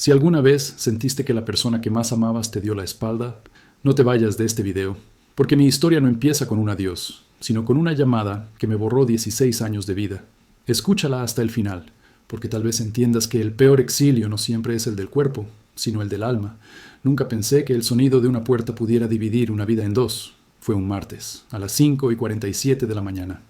Si alguna vez sentiste que la persona que más amabas te dio la espalda, no te vayas de este video, porque mi historia no empieza con un adiós, sino con una llamada que me borró 16 años de vida. Escúchala hasta el final, porque tal vez entiendas que el peor exilio no siempre es el del cuerpo, sino el del alma. Nunca pensé que el sonido de una puerta pudiera dividir una vida en dos. Fue un martes, a las 5:47 de la mañana.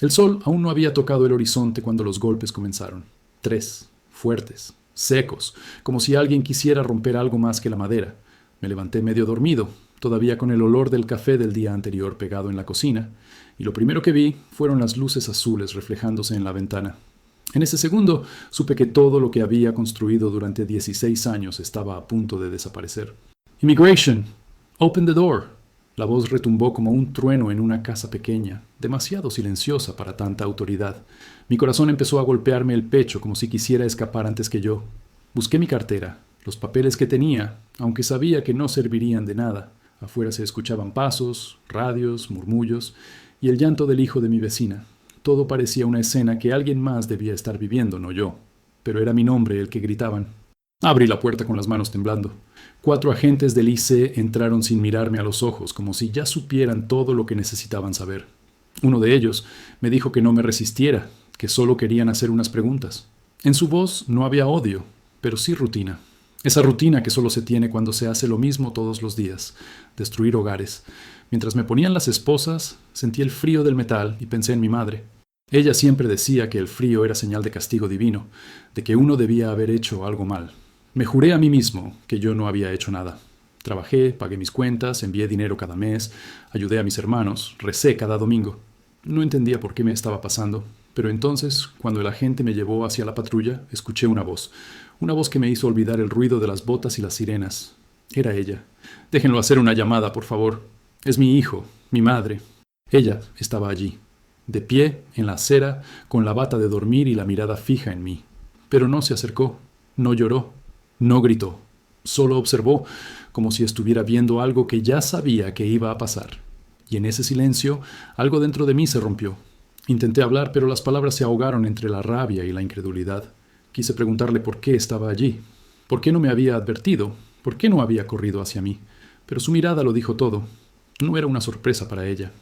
El sol aún no había tocado el horizonte cuando los golpes comenzaron. 3, fuertes, secos, como si alguien quisiera romper algo más que la madera. Me levanté medio dormido, todavía con el olor del café del día anterior pegado en la cocina, y lo primero que vi fueron las luces azules reflejándose en la ventana. En ese segundo supe que todo lo que había construido durante 16 años estaba a punto de desaparecer. Immigration, open the door. La voz retumbó como un trueno en una casa pequeña, demasiado silenciosa para tanta autoridad. Mi corazón empezó a golpearme el pecho como si quisiera escapar antes que yo. Busqué mi cartera, los papeles que tenía, aunque sabía que no servirían de nada. Afuera se escuchaban pasos, radios, murmullos y el llanto del hijo de mi vecina. Todo parecía una escena que alguien más debía estar viviendo, no yo. Pero era mi nombre el que gritaban. Abrí la puerta con las manos temblando. 4 agentes del IC entraron sin mirarme a los ojos, como si ya supieran todo lo que necesitaban saber. Uno de ellos me dijo que no me resistiera, que solo querían hacer unas preguntas. En su voz no había odio, pero sí rutina. Esa rutina que solo se tiene cuando se hace lo mismo todos los días, destruir hogares. Mientras me ponían las esposas, sentí el frío del metal y pensé en mi madre. Ella siempre decía que el frío era señal de castigo divino, de que uno debía haber hecho algo mal. Me juré a mí mismo que yo no había hecho nada. Trabajé, pagué mis cuentas, envié dinero cada mes, ayudé a mis hermanos, recé cada domingo. No entendía por qué me estaba pasando, pero entonces, cuando el agente me llevó hacia la patrulla, escuché una voz que me hizo olvidar el ruido de las botas y las sirenas. Era ella. Déjenlo hacer una llamada, por favor. Es mi hijo, mi madre. Ella estaba allí, de pie en la acera, con la bata de dormir y la mirada fija en mí. Pero no se acercó, no lloró. No gritó, solo observó, como si estuviera viendo algo que ya sabía que iba a pasar. Y en ese silencio, algo dentro de mí se rompió. Intenté hablar, pero las palabras se ahogaron entre la rabia y la incredulidad. Quise preguntarle por qué estaba allí, por qué no me había advertido, por qué no había corrido hacia mí. Pero su mirada lo dijo todo. No era una sorpresa para ella.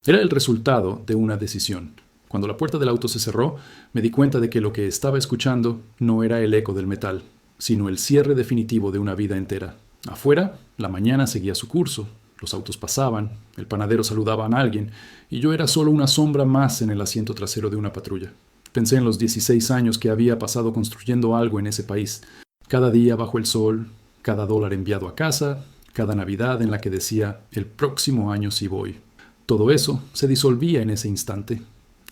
Era el resultado de una decisión. Cuando la puerta del auto se cerró, me di cuenta de que lo que estaba escuchando no era el eco del metal, sino el cierre definitivo de una vida entera. Afuera, la mañana seguía su curso, los autos pasaban, el panadero saludaba a alguien, y yo era solo una sombra más en el asiento trasero de una patrulla. Pensé en los 16 años que había pasado construyendo algo en ese país. Cada día bajo el sol, cada dólar enviado a casa, cada Navidad en la que decía, el próximo año sí voy. Todo eso se disolvía en ese instante.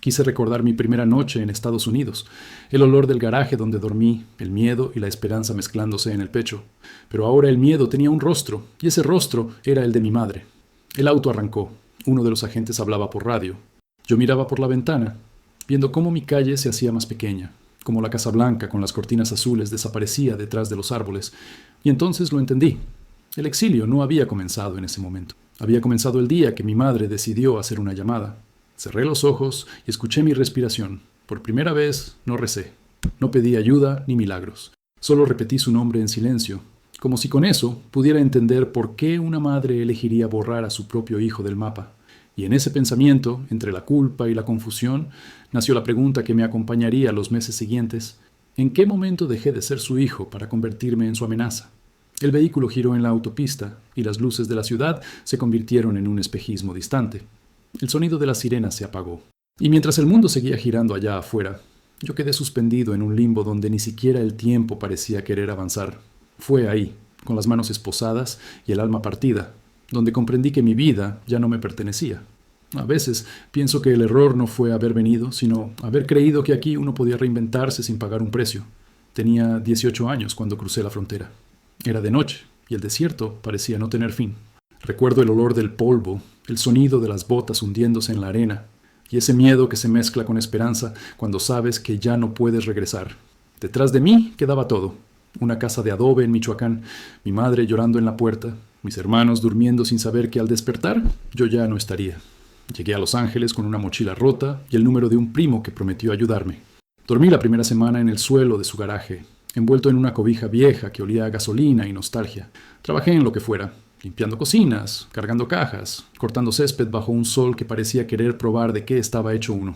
Quise recordar mi primera noche en Estados Unidos, el olor del garaje donde dormí, el miedo y la esperanza mezclándose en el pecho. Pero ahora el miedo tenía un rostro, y ese rostro era el de mi madre. El auto arrancó. Uno de los agentes hablaba por radio. Yo miraba por la ventana, viendo cómo mi calle se hacía más pequeña, cómo la Casa Blanca con las cortinas azules desaparecía detrás de los árboles, y entonces lo entendí. El exilio no había comenzado en ese momento. Había comenzado el día que mi madre decidió hacer una llamada. Cerré los ojos y escuché mi respiración. Por primera vez no recé. No pedí ayuda ni milagros. Solo repetí su nombre en silencio, como si con eso pudiera entender por qué una madre elegiría borrar a su propio hijo del mapa. Y en ese pensamiento, entre la culpa y la confusión, nació la pregunta que me acompañaría los meses siguientes. ¿En qué momento dejé de ser su hijo para convertirme en su amenaza? El vehículo giró en la autopista y las luces de la ciudad se convirtieron en un espejismo distante. El sonido de las sirenas se apagó. Y mientras el mundo seguía girando allá afuera, yo quedé suspendido en un limbo donde ni siquiera el tiempo parecía querer avanzar. Fue ahí, con las manos esposadas y el alma partida, donde comprendí que mi vida ya no me pertenecía. A veces pienso que el error no fue haber venido, sino haber creído que aquí uno podía reinventarse sin pagar un precio. Tenía 18 años cuando crucé la frontera. Era de noche, y el desierto parecía no tener fin. Recuerdo el olor del polvo, el sonido de las botas hundiéndose en la arena, y ese miedo que se mezcla con esperanza cuando sabes que ya no puedes regresar. Detrás de mí quedaba todo. Una casa de adobe en Michoacán, mi madre llorando en la puerta, mis hermanos durmiendo sin saber que al despertar yo ya no estaría. Llegué a Los Ángeles con una mochila rota y el número de un primo que prometió ayudarme. Dormí la primera semana en el suelo de su garaje, envuelto en una cobija vieja que olía a gasolina y nostalgia. Trabajé en lo que fuera, limpiando cocinas, cargando cajas, cortando césped bajo un sol que parecía querer probar de qué estaba hecho uno.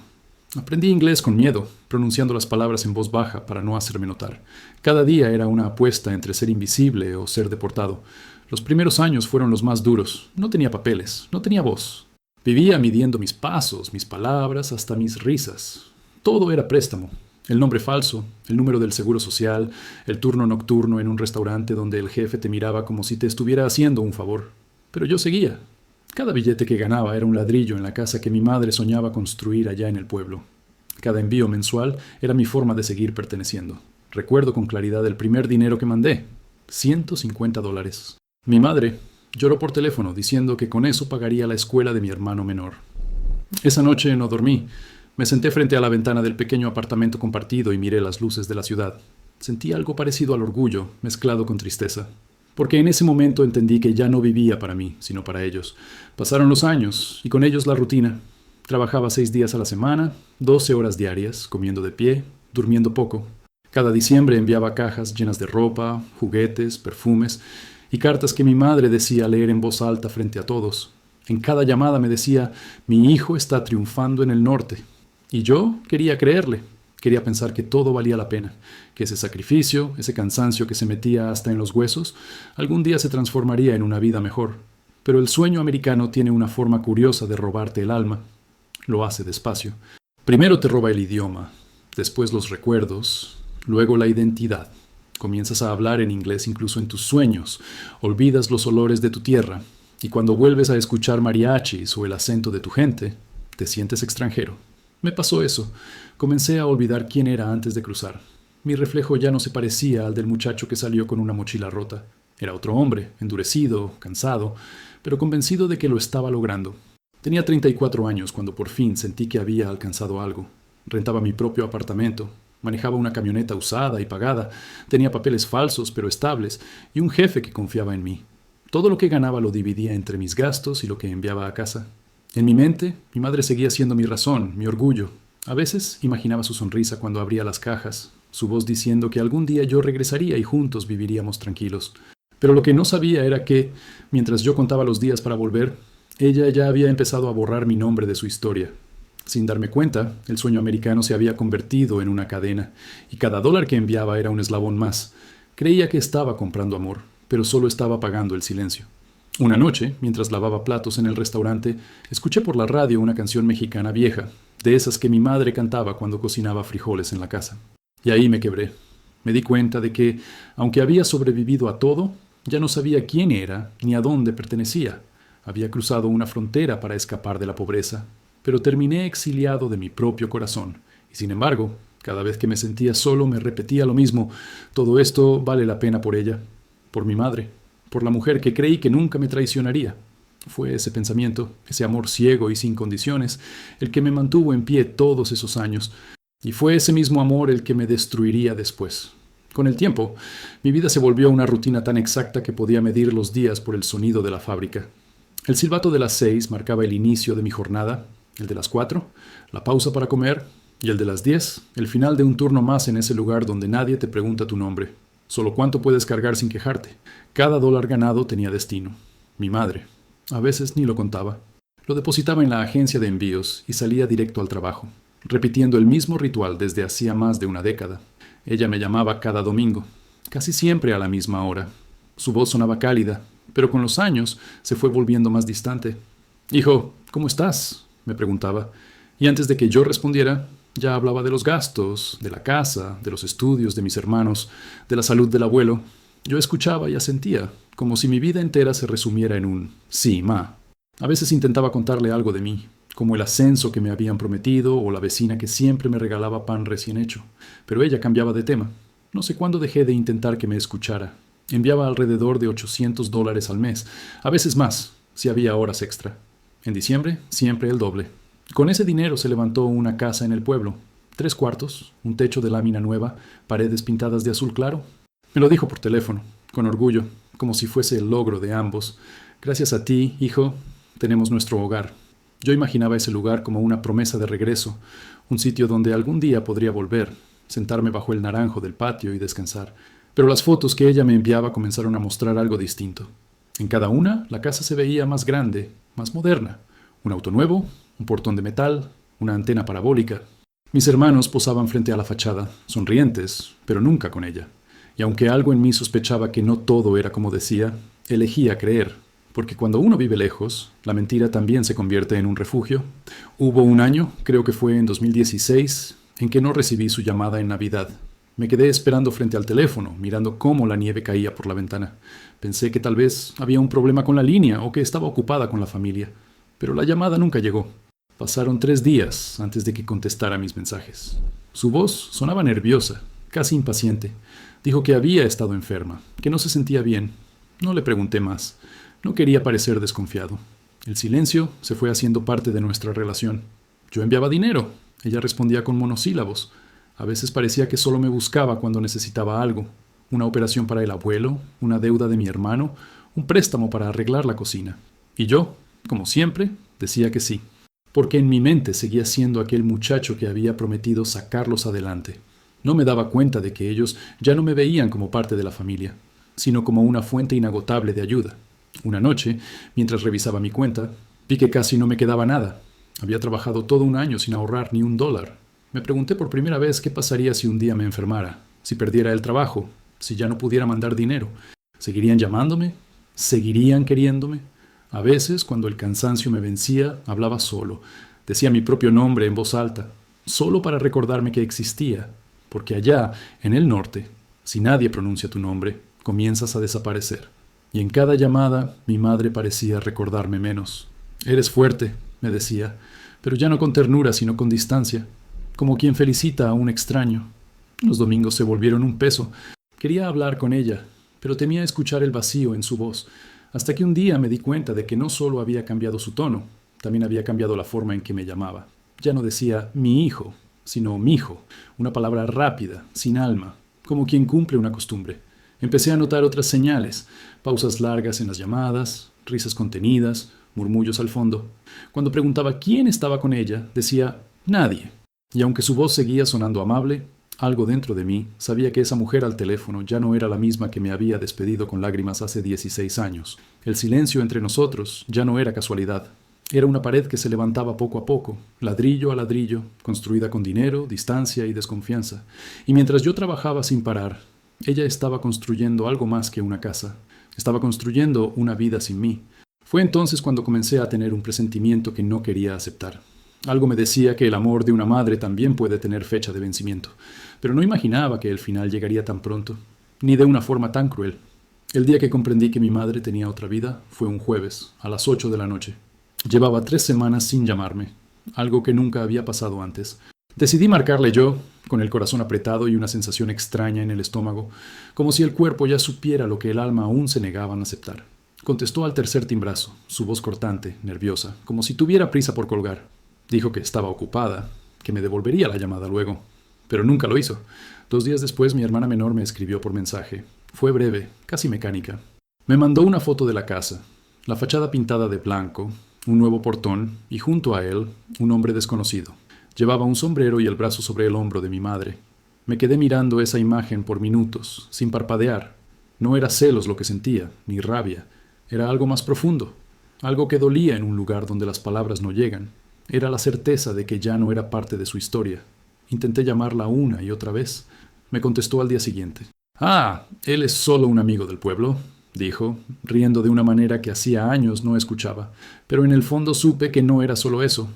Aprendí inglés con miedo, pronunciando las palabras en voz baja para no hacerme notar. Cada día era una apuesta entre ser invisible o ser deportado. Los primeros años fueron los más duros. No tenía papeles, no tenía voz. Vivía midiendo mis pasos, mis palabras, hasta mis risas. Todo era préstamo. El nombre falso, el número del seguro social, el turno nocturno en un restaurante donde el jefe te miraba como si te estuviera haciendo un favor. Pero yo seguía. Cada billete que ganaba era un ladrillo en la casa que mi madre soñaba construir allá en el pueblo. Cada envío mensual era mi forma de seguir perteneciendo. Recuerdo con claridad el primer dinero que mandé, $150. Mi madre lloró por teléfono diciendo que con eso pagaría la escuela de mi hermano menor. Esa noche no dormí. Me senté frente a la ventana del pequeño apartamento compartido y miré las luces de la ciudad. Sentí algo parecido al orgullo, mezclado con tristeza. Porque en ese momento entendí que ya no vivía para mí, sino para ellos. Pasaron los años, y con ellos la rutina. Trabajaba 6 días a la semana, 12 horas diarias, comiendo de pie, durmiendo poco. Cada diciembre enviaba cajas llenas de ropa, juguetes, perfumes y cartas que mi madre decía leer en voz alta frente a todos. En cada llamada me decía, mi hijo está triunfando en el norte. Y yo quería creerle, quería pensar que todo valía la pena, que ese sacrificio, ese cansancio que se metía hasta en los huesos, algún día se transformaría en una vida mejor. Pero el sueño americano tiene una forma curiosa de robarte el alma. Lo hace despacio. Primero te roba el idioma, después los recuerdos, luego la identidad. Comienzas a hablar en inglés incluso en tus sueños, olvidas los olores de tu tierra, y cuando vuelves a escuchar mariachis o el acento de tu gente, te sientes extranjero. Me pasó eso. Comencé a olvidar quién era antes de cruzar. Mi reflejo ya no se parecía al del muchacho que salió con una mochila rota. Era otro hombre, endurecido, cansado, pero convencido de que lo estaba logrando. Tenía 34 años cuando por fin sentí que había alcanzado algo. Rentaba mi propio apartamento, manejaba una camioneta usada y pagada, tenía papeles falsos pero estables y un jefe que confiaba en mí. Todo lo que ganaba lo dividía entre mis gastos y lo que enviaba a casa. En mi mente, mi madre seguía siendo mi razón, mi orgullo. A veces imaginaba su sonrisa cuando abría las cajas, su voz diciendo que algún día yo regresaría y juntos viviríamos tranquilos. Pero lo que no sabía era que, mientras yo contaba los días para volver, ella ya había empezado a borrar mi nombre de su historia. Sin darme cuenta, el sueño americano se había convertido en una cadena, y cada dólar que enviaba era un eslabón más. Creía que estaba comprando amor, pero solo estaba pagando el silencio. Una noche, mientras lavaba platos en el restaurante, escuché por la radio una canción mexicana vieja, de esas que mi madre cantaba cuando cocinaba frijoles en la casa. Y ahí me quebré. Me di cuenta de que, aunque había sobrevivido a todo, ya no sabía quién era ni a dónde pertenecía. Había cruzado una frontera para escapar de la pobreza, pero terminé exiliado de mi propio corazón. Y sin embargo, cada vez que me sentía solo me repetía lo mismo: todo esto vale la pena por ella, por mi madre, por la mujer que creí que nunca me traicionaría. Fue ese pensamiento, ese amor ciego y sin condiciones, el que me mantuvo en pie todos esos años, y fue ese mismo amor el que me destruiría después. Con el tiempo, mi vida se volvió una rutina tan exacta que podía medir los días por el sonido de la fábrica. El silbato de las 6 marcaba el inicio de mi jornada, el de las 4, la pausa para comer, y el de las 10, el final de un turno más en ese lugar donde nadie te pregunta tu nombre. Solo cuánto puedes cargar sin quejarte. Cada dólar ganado tenía destino. Mi madre. A veces ni lo contaba. Lo depositaba en la agencia de envíos y salía directo al trabajo, repitiendo el mismo ritual desde hacía más de una década. Ella me llamaba cada domingo, casi siempre a la misma hora. Su voz sonaba cálida, pero con los años se fue volviendo más distante. «Hijo, ¿cómo estás?», me preguntaba, y antes de que yo respondiera, ya hablaba de los gastos, de la casa, de los estudios de mis hermanos, de la salud del abuelo. Yo escuchaba y asentía, como si mi vida entera se resumiera en un «sí, ma». A veces intentaba contarle algo de mí, como el ascenso que me habían prometido o la vecina que siempre me regalaba pan recién hecho. Pero ella cambiaba de tema. No sé cuándo dejé de intentar que me escuchara. Enviaba alrededor de $800 al mes, a veces más, si había horas extra. En diciembre, siempre el doble. Con ese dinero se levantó una casa en el pueblo. 3 cuartos, un techo de lámina nueva, paredes pintadas de azul claro. Me lo dijo por teléfono, con orgullo, como si fuese el logro de ambos. Gracias a ti, hijo, tenemos nuestro hogar. Yo imaginaba ese lugar como una promesa de regreso, un sitio donde algún día podría volver, sentarme bajo el naranjo del patio y descansar. Pero las fotos que ella me enviaba comenzaron a mostrar algo distinto. En cada una, la casa se veía más grande, más moderna. Un auto nuevo, un portón de metal, una antena parabólica. Mis hermanos posaban frente a la fachada, sonrientes, pero nunca con ella. Y aunque algo en mí sospechaba que no todo era como decía, elegía creer, porque cuando uno vive lejos, la mentira también se convierte en un refugio. Hubo un año, creo que fue en 2016, en que no recibí su llamada en Navidad. Me quedé esperando frente al teléfono, mirando cómo la nieve caía por la ventana. Pensé que tal vez había un problema con la línea o que estaba ocupada con la familia, pero la llamada nunca llegó. Pasaron 3 días antes de que contestara mis mensajes. Su voz sonaba nerviosa, casi impaciente. Dijo que había estado enferma, que no se sentía bien. No le pregunté más. No quería parecer desconfiado. El silencio se fue haciendo parte de nuestra relación. Yo enviaba dinero. Ella respondía con monosílabos. A veces parecía que solo me buscaba cuando necesitaba algo. Una operación para el abuelo, una deuda de mi hermano, un préstamo para arreglar la cocina. Y yo, como siempre, decía que sí. Porque en mi mente seguía siendo aquel muchacho que había prometido sacarlos adelante. No me daba cuenta de que ellos ya no me veían como parte de la familia, sino como una fuente inagotable de ayuda. Una noche, mientras revisaba mi cuenta, vi que casi no me quedaba nada. Había trabajado todo un año sin ahorrar ni $1. Me pregunté por primera vez qué pasaría si un día me enfermara, si perdiera el trabajo, si ya no pudiera mandar dinero. ¿Seguirían llamándome? ¿Seguirían queriéndome? A veces, cuando el cansancio me vencía, hablaba solo. Decía mi propio nombre en voz alta, solo para recordarme que existía, porque allá, en el norte, si nadie pronuncia tu nombre, comienzas a desaparecer. Y en cada llamada, mi madre parecía recordarme menos. Eres fuerte, me decía, pero ya no con ternura, sino con distancia, como quien felicita a un extraño. Los domingos se volvieron un peso. Quería hablar con ella, pero temía escuchar el vacío en su voz, hasta que un día me di cuenta de que no solo había cambiado su tono, también había cambiado la forma en que me llamaba. Ya no decía mi hijo, sino mijo, una palabra rápida, sin alma, como quien cumple una costumbre. Empecé a notar otras señales, pausas largas en las llamadas, risas contenidas, murmullos al fondo. Cuando preguntaba quién estaba con ella, decía nadie. Y aunque su voz seguía sonando amable, algo dentro de mí sabía que esa mujer al teléfono ya no era la misma que me había despedido con lágrimas hace 16 años. El silencio entre nosotros ya no era casualidad. Era una pared que se levantaba poco a poco, ladrillo a ladrillo, construida con dinero, distancia y desconfianza. Y mientras yo trabajaba sin parar, ella estaba construyendo algo más que una casa. Estaba construyendo una vida sin mí. Fue entonces cuando comencé a tener un presentimiento que no quería aceptar. Algo me decía que el amor de una madre también puede tener fecha de vencimiento, pero no imaginaba que el final llegaría tan pronto, ni de una forma tan cruel. El día que comprendí que mi madre tenía otra vida fue un jueves, a las 8 de la noche. Llevaba 3 semanas sin llamarme, algo que nunca había pasado antes. Decidí marcarle yo, con el corazón apretado y una sensación extraña en el estómago, como si el cuerpo ya supiera lo que el alma aún se negaba a aceptar. Contestó al tercer timbrazo, su voz cortante, nerviosa, como si tuviera prisa por colgar. Dijo que estaba ocupada, que me devolvería la llamada luego, pero nunca lo hizo. 2 días después mi hermana menor me escribió por mensaje. Fue breve, casi mecánica. Me mandó una foto de la casa, la fachada pintada de blanco, un nuevo portón y junto a él un hombre desconocido. Llevaba un sombrero y el brazo sobre el hombro de mi madre. Me quedé mirando esa imagen por minutos, sin parpadear. No era celos lo que sentía, ni rabia. Era algo más profundo, algo que dolía en un lugar donde las palabras no llegan. Era la certeza de que ya no era parte de su historia. Intenté llamarla una y otra vez. Me contestó al día siguiente. «Ah, él es solo un amigo del pueblo», dijo, riendo de una manera que hacía años no escuchaba. Pero en el fondo supe que no era solo eso.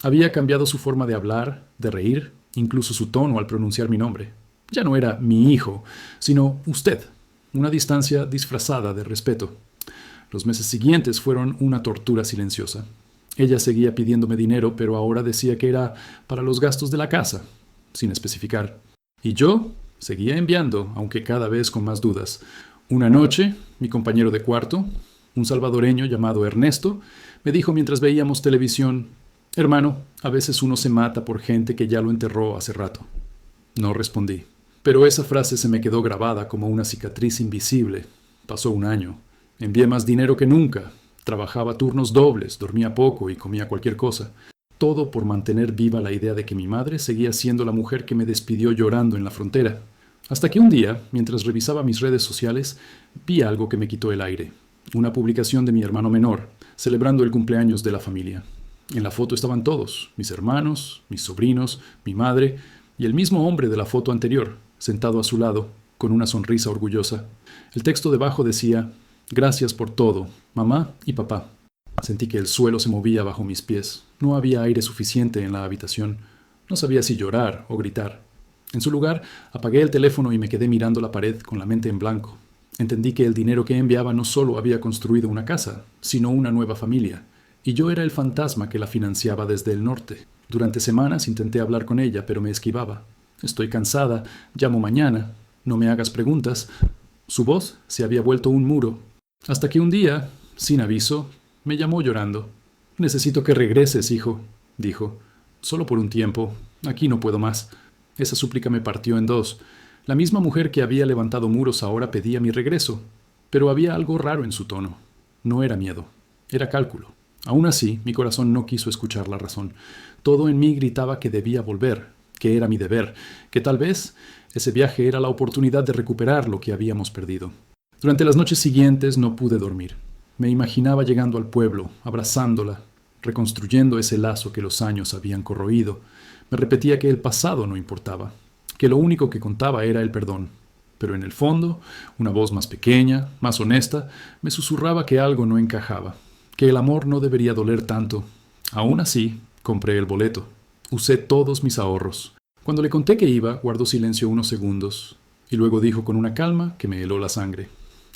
Había cambiado su forma de hablar, de reír, incluso su tono al pronunciar mi nombre. Ya no era mi hijo, sino usted, una distancia disfrazada de respeto. Los meses siguientes fueron una tortura silenciosa. Ella seguía pidiéndome dinero, pero ahora decía que era para los gastos de la casa, sin especificar. Y yo seguía enviando, aunque cada vez con más dudas. Una noche, mi compañero de cuarto, un salvadoreño llamado Ernesto, me dijo mientras veíamos televisión: «Hermano, a veces uno se mata por gente que ya lo enterró hace rato». No respondí, pero esa frase se me quedó grabada como una cicatriz invisible. Pasó un año. Envié más dinero que nunca. Trabajaba turnos dobles, dormía poco y comía cualquier cosa. Todo por mantener viva la idea de que mi madre seguía siendo la mujer que me despidió llorando en la frontera. Hasta que un día, mientras revisaba mis redes sociales, vi algo que me quitó el aire. Una publicación de mi hermano menor, celebrando el cumpleaños de la familia. En la foto estaban todos, mis hermanos, mis sobrinos, mi madre y el mismo hombre de la foto anterior, sentado a su lado, con una sonrisa orgullosa. El texto debajo decía: «Gracias por todo, mamá y papá». Sentí que el suelo se movía bajo mis pies. No había aire suficiente en la habitación. No sabía si llorar o gritar. En su lugar, apagué el teléfono y me quedé mirando la pared con la mente en blanco. Entendí que el dinero que enviaba no solo había construido una casa, sino una nueva familia, y yo era el fantasma que la financiaba desde el norte. Durante semanas intenté hablar con ella, pero me esquivaba. «Estoy cansada, llamo mañana, no me hagas preguntas». Su voz se había vuelto un muro, hasta que un día, sin aviso, me llamó llorando. «Necesito que regreses, hijo», dijo. «Solo por un tiempo. Aquí no puedo más». Esa súplica me partió en dos. La misma mujer que había levantado muros ahora pedía mi regreso, pero había algo raro en su tono. No era miedo, era cálculo. Aún así, mi corazón no quiso escuchar la razón. Todo en mí gritaba que debía volver, que era mi deber, que tal vez ese viaje era la oportunidad de recuperar lo que habíamos perdido. Durante las noches siguientes no pude dormir. Me imaginaba llegando al pueblo, abrazándola, reconstruyendo ese lazo que los años habían corroído. Me repetía que el pasado no importaba, que lo único que contaba era el perdón. Pero en el fondo, una voz más pequeña, más honesta, me susurraba que algo no encajaba, que el amor no debería doler tanto. Aún así, compré el boleto. Usé todos mis ahorros. Cuando le conté que iba, guardó silencio unos segundos, y luego dijo con una calma que me heló la sangre: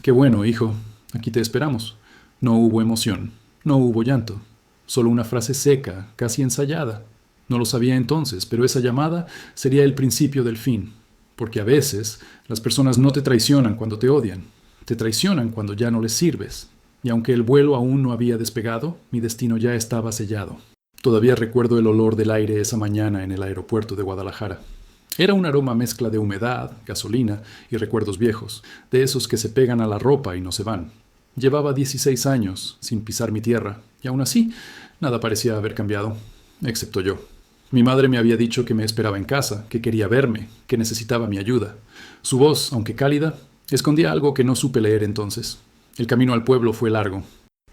«Qué bueno, hijo, aquí te esperamos». No hubo emoción, no hubo llanto, solo una frase seca, casi ensayada. No lo sabía entonces, pero esa llamada sería el principio del fin, porque a veces las personas no te traicionan cuando te odian, te traicionan cuando ya no les sirves. Y aunque el vuelo aún no había despegado, mi destino ya estaba sellado. Todavía recuerdo el olor del aire esa mañana en el aeropuerto de Guadalajara. Era un aroma mezcla de humedad, gasolina y recuerdos viejos, de esos que se pegan a la ropa y no se van. Llevaba 16 años sin pisar mi tierra, y aún así, nada parecía haber cambiado, excepto yo. Mi madre me había dicho que me esperaba en casa, que quería verme, que necesitaba mi ayuda. Su voz, aunque cálida, escondía algo que no supe leer entonces. El camino al pueblo fue largo.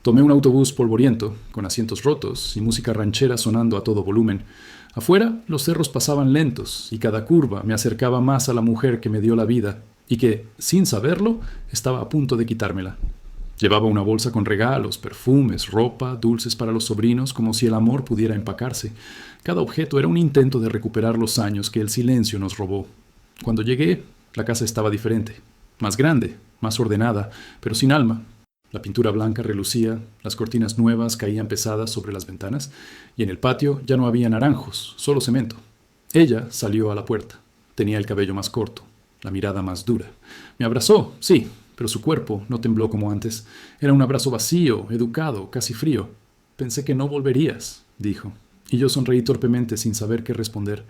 Tomé un autobús polvoriento, con asientos rotos y música ranchera sonando a todo volumen. Afuera, los cerros pasaban lentos, y cada curva me acercaba más a la mujer que me dio la vida, y que, sin saberlo, estaba a punto de quitármela. Llevaba una bolsa con regalos, perfumes, ropa, dulces para los sobrinos, como si el amor pudiera empacarse. Cada objeto era un intento de recuperar los años que el silencio nos robó. Cuando llegué, la casa estaba diferente. Más grande, más ordenada, pero sin alma. La pintura blanca relucía, las cortinas nuevas caían pesadas sobre las ventanas, y en el patio ya no había naranjos, solo cemento. Ella salió a la puerta. Tenía el cabello más corto, la mirada más dura. Me abrazó, sí, pero su cuerpo no tembló como antes. Era un abrazo vacío, educado, casi frío. «Pensé que no volverías», dijo, y yo sonreí torpemente sin saber qué responder.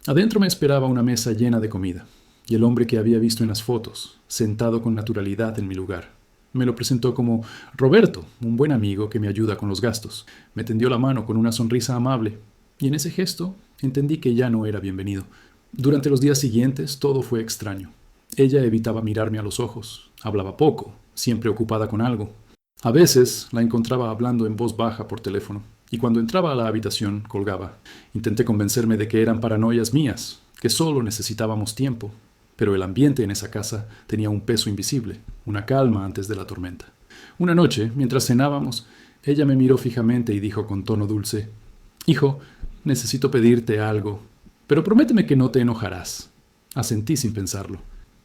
Adentro me esperaba una mesa llena de comida, y el hombre que había visto en las fotos, sentado con naturalidad en mi lugar. Me lo presentó como Roberto, un buen amigo que me ayuda con los gastos. Me tendió la mano con una sonrisa amable, y en ese gesto entendí que ya no era bienvenido. Durante los días siguientes todo fue extraño. Ella evitaba mirarme a los ojos, hablaba poco, siempre ocupada con algo. A veces la encontraba hablando en voz baja por teléfono, y cuando entraba a la habitación colgaba. Intenté convencerme de que eran paranoias mías, que solo necesitábamos tiempo, pero el ambiente en esa casa tenía un peso invisible, una calma antes de la tormenta. Una noche, mientras cenábamos, ella me miró fijamente y dijo con tono dulce: «Hijo, necesito pedirte algo, pero prométeme que no te enojarás». Asentí sin pensarlo.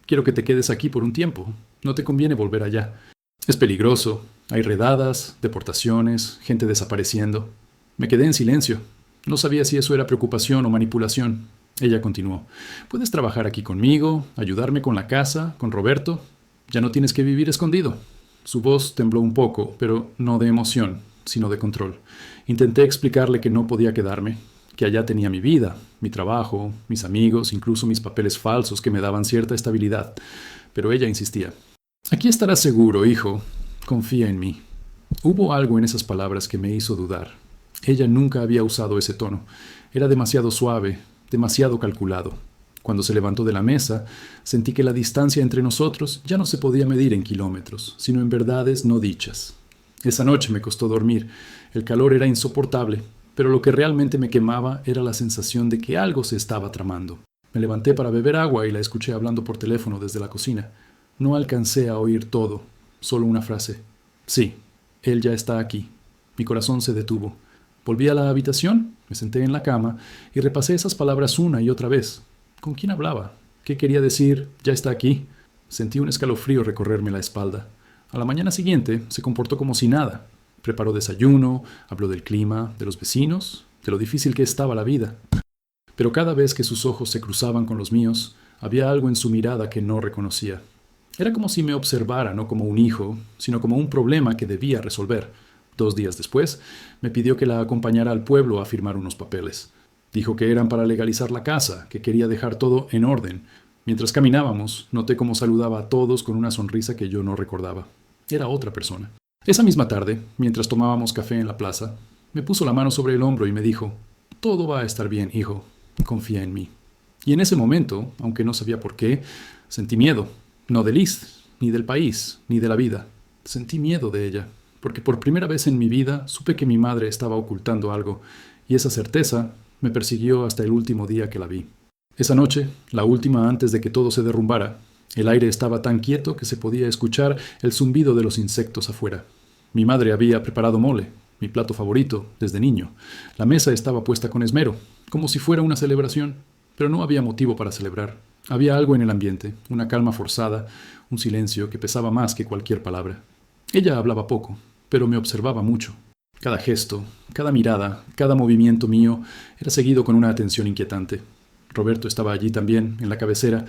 «Quiero que te quedes aquí por un tiempo. No te conviene volver allá. Es peligroso. Hay redadas, deportaciones, gente desapareciendo». Me quedé en silencio. No sabía si eso era preocupación o manipulación. Ella continuó: «Puedes trabajar aquí conmigo, ayudarme con la casa, con Roberto. Ya no tienes que vivir escondido». Su voz tembló un poco, pero no de emoción, sino de control. Intenté explicarle que no podía quedarme, que allá tenía mi vida, mi trabajo, mis amigos, incluso mis papeles falsos que me daban cierta estabilidad. Pero ella insistía: «Aquí estarás seguro, hijo. Confía en mí». Hubo algo en esas palabras que me hizo dudar. Ella nunca había usado ese tono. Era demasiado suave, demasiado calculado. Cuando se levantó de la mesa, sentí que la distancia entre nosotros ya no se podía medir en kilómetros, sino en verdades no dichas. Esa noche me costó dormir. El calor era insoportable, pero lo que realmente me quemaba era la sensación de que algo se estaba tramando. Me levanté para beber agua y la escuché hablando por teléfono desde la cocina. No alcancé a oír todo, solo una frase. Sí, él ya está aquí. Mi corazón se detuvo. Volví a la habitación, me senté en la cama y repasé esas palabras una y otra vez. ¿Con quién hablaba? ¿Qué quería decir? Ya está aquí. Sentí un escalofrío recorrerme la espalda. A la mañana siguiente se comportó como si nada. Preparó desayuno, habló del clima, de los vecinos, de lo difícil que estaba la vida. Pero cada vez que sus ojos se cruzaban con los míos, había algo en su mirada que no reconocía. Era como si me observara no como un hijo, sino como un problema que debía resolver. 2 días después, me pidió que la acompañara al pueblo a firmar unos papeles. Dijo que eran para legalizar la casa, que quería dejar todo en orden. Mientras caminábamos, noté cómo saludaba a todos con una sonrisa que yo no recordaba. Era otra persona. Esa misma tarde, mientras tomábamos café en la plaza, me puso la mano sobre el hombro y me dijo: «Todo va a estar bien, hijo. Confía en mí». Y en ese momento, aunque no sabía por qué, sentí miedo. No de Liz, ni del país, ni de la vida. Sentí miedo de ella, porque por primera vez en mi vida supe que mi madre estaba ocultando algo, y esa certeza me persiguió hasta el último día que la vi. Esa noche, la última antes de que todo se derrumbara, el aire estaba tan quieto que se podía escuchar el zumbido de los insectos afuera. Mi madre había preparado mole, mi plato favorito, desde niño. La mesa estaba puesta con esmero, como si fuera una celebración, pero no había motivo para celebrar. Había algo en el ambiente, una calma forzada, un silencio que pesaba más que cualquier palabra. Ella hablaba poco, pero me observaba mucho. Cada gesto, cada mirada, cada movimiento mío era seguido con una atención inquietante. Roberto estaba allí también, en la cabecera,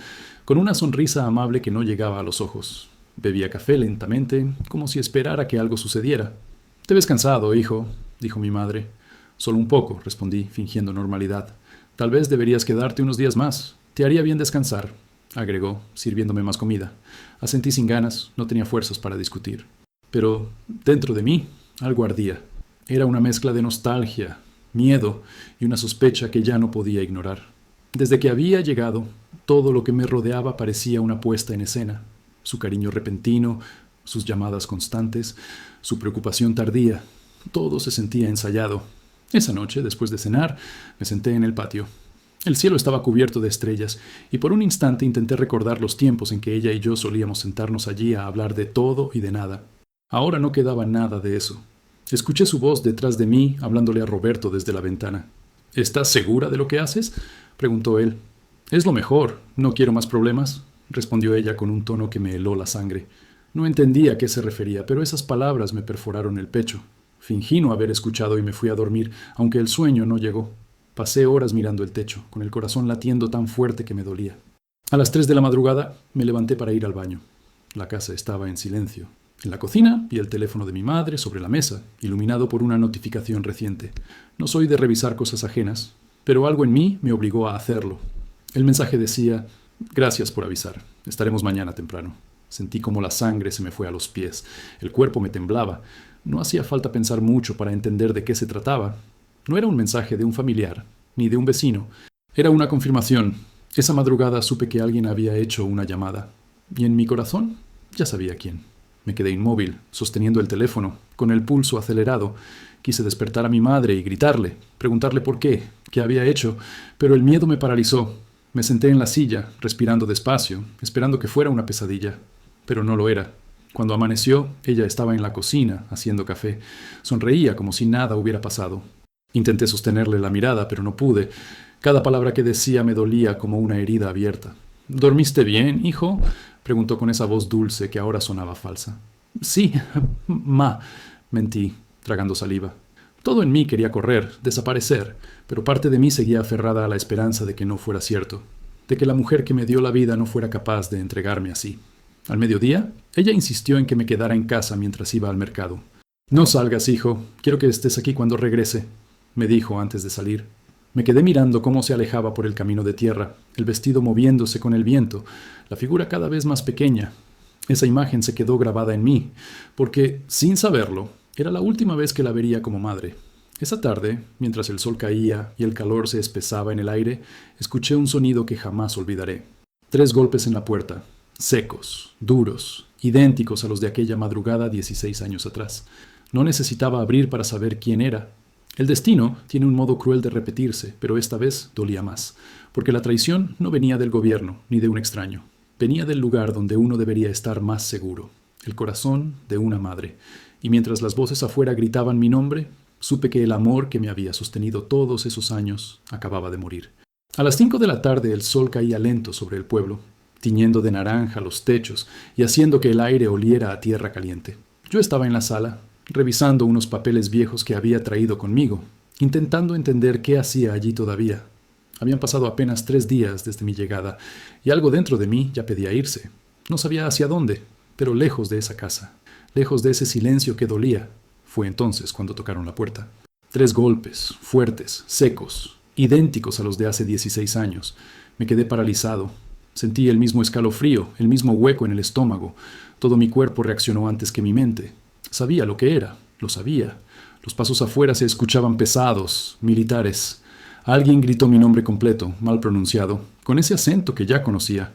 con una sonrisa amable que no llegaba a los ojos. Bebía café lentamente, como si esperara que algo sucediera. «Te ves cansado, hijo», dijo mi madre. «Solo un poco», respondí, fingiendo normalidad. «Tal vez deberías quedarte unos días más. Te haría bien descansar», agregó, sirviéndome más comida. Asentí sin ganas, no tenía fuerzas para discutir. Pero dentro de mí algo ardía. Era una mezcla de nostalgia, miedo y una sospecha que ya no podía ignorar. Desde que había llegado, todo lo que me rodeaba parecía una puesta en escena. Su cariño repentino, sus llamadas constantes, su preocupación tardía, todo se sentía ensayado. Esa noche, después de cenar, me senté en el patio. El cielo estaba cubierto de estrellas, y por un instante intenté recordar los tiempos en que ella y yo solíamos sentarnos allí a hablar de todo y de nada. Ahora no quedaba nada de eso. Escuché su voz detrás de mí, hablándole a Roberto desde la ventana. «¿Estás segura de lo que haces?», preguntó él. «Es lo mejor. No quiero más problemas», respondió ella con un tono que me heló la sangre. No entendía a qué se refería, pero esas palabras me perforaron el pecho. Fingí no haber escuchado y me fui a dormir, aunque el sueño no llegó. Pasé horas mirando el techo, con el corazón latiendo tan fuerte que me dolía. A las 3 de la madrugada me levanté para ir al baño. La casa estaba en silencio. En la cocina vi el teléfono de mi madre sobre la mesa, iluminado por una notificación reciente. No soy de revisar cosas ajenas, pero algo en mí me obligó a hacerlo. El mensaje decía: «Gracias por avisar. Estaremos mañana temprano». Sentí como la sangre se me fue a los pies. El cuerpo me temblaba. No hacía falta pensar mucho para entender de qué se trataba. No era un mensaje de un familiar, ni de un vecino. Era una confirmación. Esa madrugada supe que alguien había hecho una llamada. Y en mi corazón ya sabía quién. Me quedé inmóvil, sosteniendo el teléfono, con el pulso acelerado. Quise despertar a mi madre y gritarle, preguntarle por qué había hecho, pero el miedo me paralizó. Me senté en la silla, respirando despacio, esperando que fuera una pesadilla. Pero no lo era. Cuando amaneció, ella estaba en la cocina, haciendo café. Sonreía como si nada hubiera pasado. Intenté sostenerle la mirada, pero no pude. Cada palabra que decía me dolía como una herida abierta. «¿Dormiste bien, hijo?», preguntó con esa voz dulce que ahora sonaba falsa. «Sí, ma», mentí, tragando saliva. Todo en mí quería correr, desaparecer, pero parte de mí seguía aferrada a la esperanza de que no fuera cierto, de que la mujer que me dio la vida no fuera capaz de entregarme así. Al mediodía, ella insistió en que me quedara en casa mientras iba al mercado. «No salgas, hijo. Quiero que estés aquí cuando regrese», me dijo antes de salir. Me quedé mirando cómo se alejaba por el camino de tierra, el vestido moviéndose con el viento, la figura cada vez más pequeña. Esa imagen se quedó grabada en mí, porque, sin saberlo, era la última vez que la vería como madre. Esa tarde, mientras el sol caía y el calor se espesaba en el aire, escuché un sonido que jamás olvidaré. 3 golpes en la puerta, secos, duros, idénticos a los de aquella madrugada 16 años atrás. No necesitaba abrir para saber quién era. El destino tiene un modo cruel de repetirse, pero esta vez dolía más, porque la traición no venía del gobierno ni de un extraño. Venía del lugar donde uno debería estar más seguro, el corazón de una madre. Y mientras las voces afuera gritaban mi nombre, supe que el amor que me había sostenido todos esos años acababa de morir. A las 5 de la tarde el sol caía lento sobre el pueblo, tiñendo de naranja los techos y haciendo que el aire oliera a tierra caliente. Yo estaba en la sala, revisando unos papeles viejos que había traído conmigo, intentando entender qué hacía allí todavía. Habían pasado apenas 3 días desde mi llegada, y algo dentro de mí ya pedía irse. No sabía hacia dónde, pero lejos de esa casa, lejos de ese silencio que dolía. Fue entonces cuando tocaron la puerta. 3 golpes, fuertes, secos, idénticos a los de hace 16 años. Me quedé paralizado. Sentí el mismo escalofrío, el mismo hueco en el estómago. Todo mi cuerpo reaccionó antes que mi mente. Sabía lo que era, lo sabía. Los pasos afuera se escuchaban pesados, militares. Alguien gritó mi nombre completo, mal pronunciado, con ese acento que ya conocía.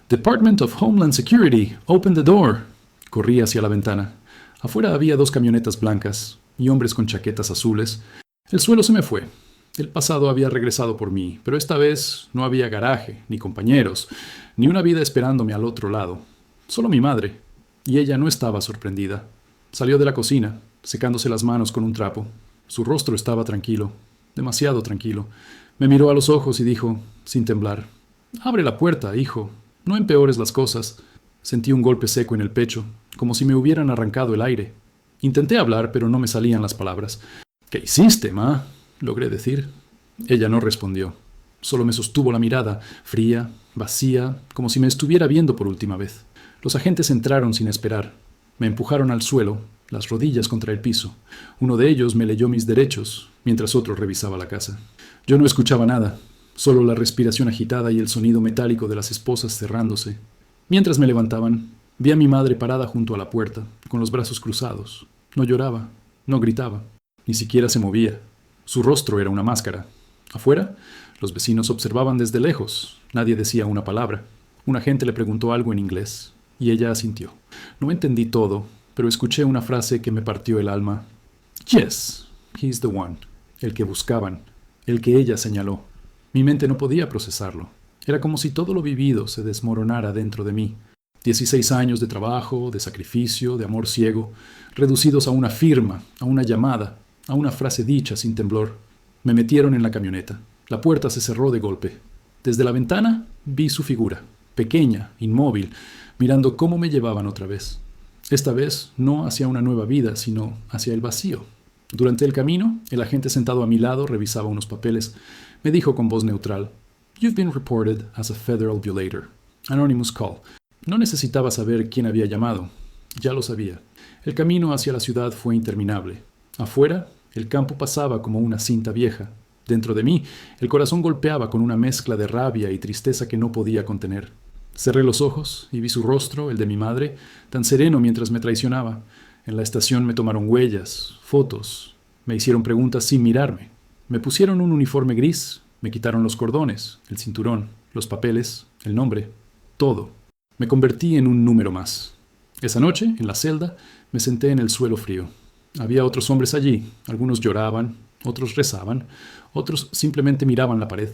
Department of Homeland Security, open the door. Corrí hacia la ventana. Afuera había 2 camionetas blancas y hombres con chaquetas azules. El suelo se me fue. El pasado había regresado por mí, pero esta vez no había garaje, ni compañeros, ni una vida esperándome al otro lado. Solo mi madre. Y ella no estaba sorprendida. Salió de la cocina, secándose las manos con un trapo. Su rostro estaba tranquilo, demasiado tranquilo. Me miró a los ojos y dijo, sin temblar, «Abre la puerta, hijo. No empeores las cosas». Sentí un golpe seco en el pecho, como si me hubieran arrancado el aire. Intenté hablar, pero no me salían las palabras. «¿Qué hiciste, ma?», logré decir. Ella no respondió. Solo me sostuvo la mirada, fría, vacía, como si me estuviera viendo por última vez. Los agentes entraron sin esperar. Me empujaron al suelo, las rodillas contra el piso. Uno de ellos me leyó mis derechos, mientras otro revisaba la casa. Yo no escuchaba nada, solo la respiración agitada y el sonido metálico de las esposas cerrándose. Mientras me levantaban, vi a mi madre parada junto a la puerta, con los brazos cruzados. No lloraba, no gritaba, ni siquiera se movía. Su rostro era una máscara. Afuera, los vecinos observaban desde lejos. Nadie decía una palabra. Un agente le preguntó algo en inglés, y ella asintió. No entendí todo, pero escuché una frase que me partió el alma. «Yes, he's the one», el que buscaban, el que ella señaló. Mi mente no podía procesarlo. Era como si todo lo vivido se desmoronara dentro de mí. 16 años de trabajo, de sacrificio, de amor ciego, reducidos a una firma, a una llamada, a una frase dicha sin temblor. Me metieron en la camioneta. La puerta se cerró de golpe. Desde la ventana vi su figura, pequeña, inmóvil, mirando cómo me llevaban otra vez. Esta vez no hacia una nueva vida, sino hacia el vacío. Durante el camino, el agente sentado a mi lado revisaba unos papeles. Me dijo con voz neutral, «You've been reported as a federal violator. Anonymous call». No necesitaba saber quién había llamado. Ya lo sabía. El camino hacia la ciudad fue interminable. Afuera, el campo pasaba como una cinta vieja. Dentro de mí, el corazón golpeaba con una mezcla de rabia y tristeza que no podía contener. Cerré los ojos y vi su rostro, el de mi madre, tan sereno mientras me traicionaba. En la estación me tomaron huellas, fotos, me hicieron preguntas sin mirarme. Me pusieron un uniforme gris, me quitaron los cordones, el cinturón, los papeles, el nombre, todo. Me convertí en un número más. Esa noche, en la celda, me senté en el suelo frío. Había otros hombres allí, algunos lloraban, otros rezaban, otros simplemente miraban la pared.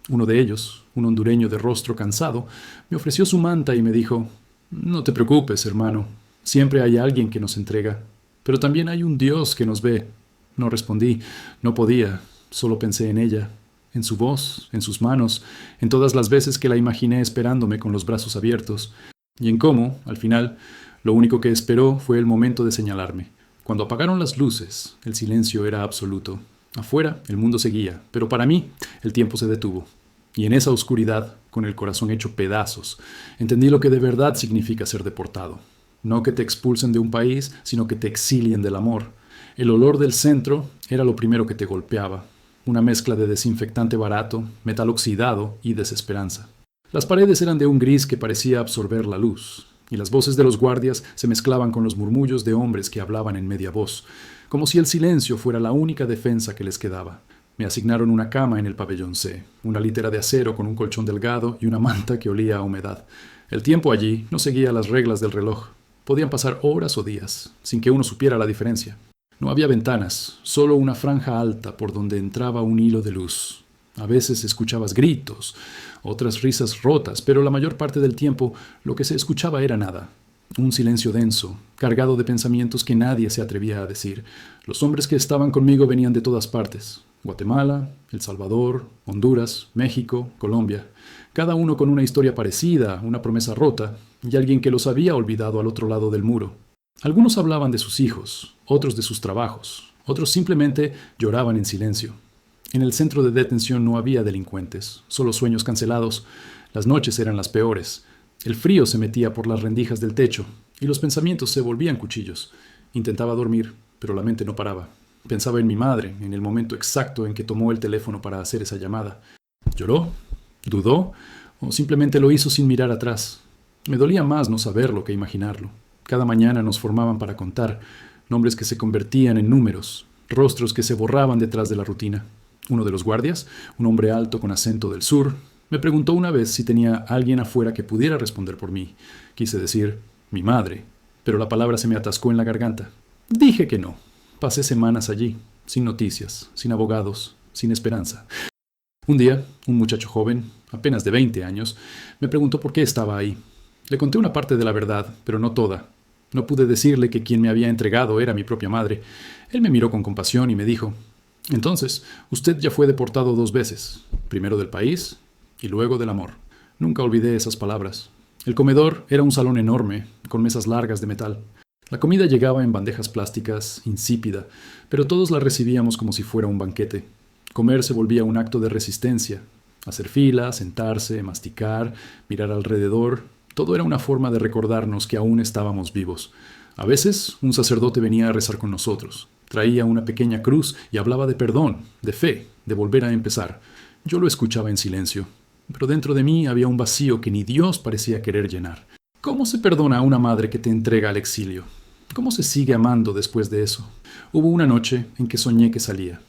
Uno de ellos, un hondureño de rostro cansado, me ofreció su manta y me dijo, «No te preocupes, hermano, siempre hay alguien que nos entrega, pero también hay un Dios que nos ve». No respondí, no podía, solo pensé en ella, en su voz, en sus manos, en todas las veces que la imaginé esperándome con los brazos abiertos, y en cómo, al final, lo único que esperó fue el momento de señalarme. Cuando apagaron las luces, el silencio era absoluto. Afuera, el mundo seguía, pero para mí, el tiempo se detuvo. Y en esa oscuridad, con el corazón hecho pedazos, entendí lo que de verdad significa ser deportado. No que te expulsen de un país, sino que te exilien del amor. El olor del centro era lo primero que te golpeaba. Una mezcla de desinfectante barato, metal oxidado y desesperanza. Las paredes eran de un gris que parecía absorber la luz. y las voces de los guardias se mezclaban con los murmullos de hombres que hablaban en media voz, como si el silencio fuera la única defensa que les quedaba. Me asignaron una cama en el pabellón C, una litera de acero con un colchón delgado y una manta que olía a humedad. El tiempo allí no seguía las reglas del reloj. Podían pasar horas o días, sin que uno supiera la diferencia. No había ventanas, solo una franja alta por donde entraba un hilo de luz. A veces escuchabas gritos, otras risas rotas, pero la mayor parte del tiempo lo que se escuchaba era nada. Un silencio denso, cargado de pensamientos que nadie se atrevía a decir. Los hombres que estaban conmigo venían de todas partes. Guatemala, El Salvador, Honduras, México, Colombia. Cada uno con una historia parecida, una promesa rota, y alguien que los había olvidado al otro lado del muro. Algunos hablaban de sus hijos, otros de sus trabajos, otros simplemente lloraban en silencio. En el centro de detención no había delincuentes, solo sueños cancelados. Las noches eran las peores. El frío se metía por las rendijas del techo y los pensamientos se volvían cuchillos. Intentaba dormir, pero la mente no paraba. Pensaba en mi madre, en el momento exacto en que tomó el teléfono para hacer esa llamada. ¿Lloró? ¿Dudó? ¿O simplemente lo hizo sin mirar atrás? Me dolía más no saberlo que imaginarlo. Cada mañana nos formaban para contar, nombres que se convertían en números, rostros que se borraban detrás de la rutina. Uno de los guardias, un hombre alto con acento del sur, me preguntó una vez si tenía alguien afuera que pudiera responder por mí. Quise decir, mi madre, pero la palabra se me atascó en la garganta. Dije que no. Pasé semanas allí, sin noticias, sin abogados, sin esperanza. Un día, un muchacho joven, apenas de 20 años, me preguntó por qué estaba ahí. Le conté una parte de la verdad, pero no toda. No pude decirle que quien me había entregado era mi propia madre. Él me miró con compasión y me dijo, entonces, usted ya fue deportado 2 veces, primero del país y luego del amor. Nunca olvidé esas palabras. El comedor era un salón enorme, con mesas largas de metal. La comida llegaba en bandejas plásticas, insípida, pero todos la recibíamos como si fuera un banquete. Comer se volvía un acto de resistencia. Hacer fila, sentarse, masticar, mirar alrededor, todo era una forma de recordarnos que aún estábamos vivos. A veces, un sacerdote venía a rezar con nosotros. Traía una pequeña cruz y hablaba de perdón, de fe, de volver a empezar. Yo lo escuchaba en silencio, pero dentro de mí había un vacío que ni Dios parecía querer llenar. ¿Cómo se perdona a una madre que te entrega al exilio? ¿Cómo se sigue amando después de eso? Hubo una noche en que soñé que salía,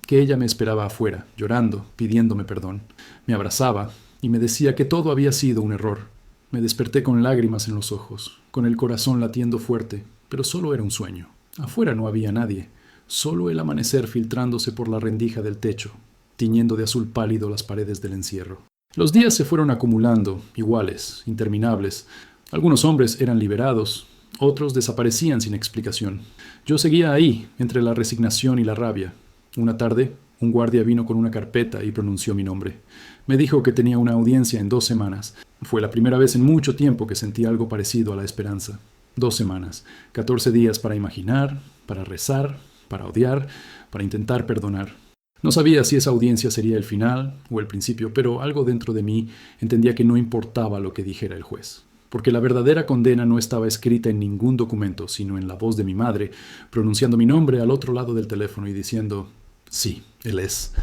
que ella me esperaba afuera, llorando, pidiéndome perdón. Me abrazaba y me decía que todo había sido un error. Me desperté con lágrimas en los ojos, con el corazón latiendo fuerte, pero solo era un sueño. Afuera no había nadie, solo el amanecer filtrándose por la rendija del techo, tiñendo de azul pálido las paredes del encierro. Los días se fueron acumulando, iguales, interminables. Algunos hombres eran liberados, otros desaparecían sin explicación. Yo seguía ahí, entre la resignación y la rabia. Una tarde, un guardia vino con una carpeta y pronunció mi nombre. Me dijo que tenía una audiencia en 2 semanas. Fue la primera vez en mucho tiempo que sentí algo parecido a la esperanza. 2 semanas, 14 días para imaginar, para rezar, para odiar, para intentar perdonar. No sabía si esa audiencia sería el final o el principio, pero algo dentro de mí entendía que no importaba lo que dijera el juez, porque la verdadera condena no estaba escrita en ningún documento, sino en la voz de mi madre, pronunciando mi nombre al otro lado del teléfono y diciendo, sí, él es.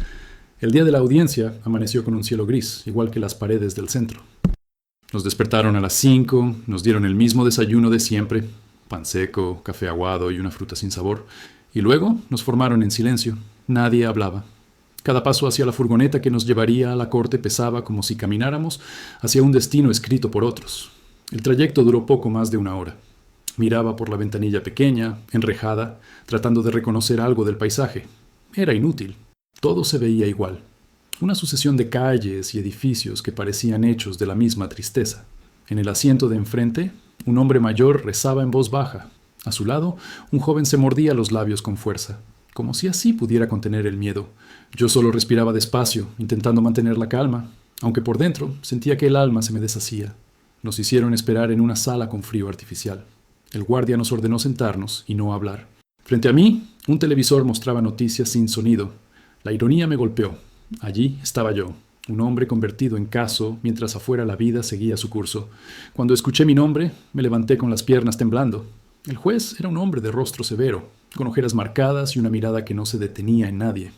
El día de la audiencia amaneció con un cielo gris, igual que las paredes del centro. Nos despertaron a las 5, nos dieron el mismo desayuno de siempre, pan seco, café aguado y una fruta sin sabor, y luego nos formaron en silencio. Nadie hablaba. Cada paso hacia la furgoneta que nos llevaría a la corte pesaba como si camináramos hacia un destino escrito por otros. El trayecto duró poco más de 1 hora. Miraba por la ventanilla pequeña, enrejada, tratando de reconocer algo del paisaje. Era inútil. Todo se veía igual. Una sucesión de calles y edificios que parecían hechos de la misma tristeza. En el asiento de enfrente, un hombre mayor rezaba en voz baja. A su lado, un joven se mordía los labios con fuerza, como si así pudiera contener el miedo. Yo solo respiraba despacio, intentando mantener la calma, aunque por dentro sentía que el alma se me deshacía. Nos hicieron esperar en una sala con frío artificial. El guardia nos ordenó sentarnos y no hablar. Frente a mí, un televisor mostraba noticias sin sonido. La ironía me golpeó. Allí estaba yo, un hombre convertido en caso, mientras afuera la vida seguía su curso. Cuando escuché mi nombre, me levanté con las piernas temblando. El juez era un hombre de rostro severo, con ojeras marcadas y una mirada que no se detenía en nadie.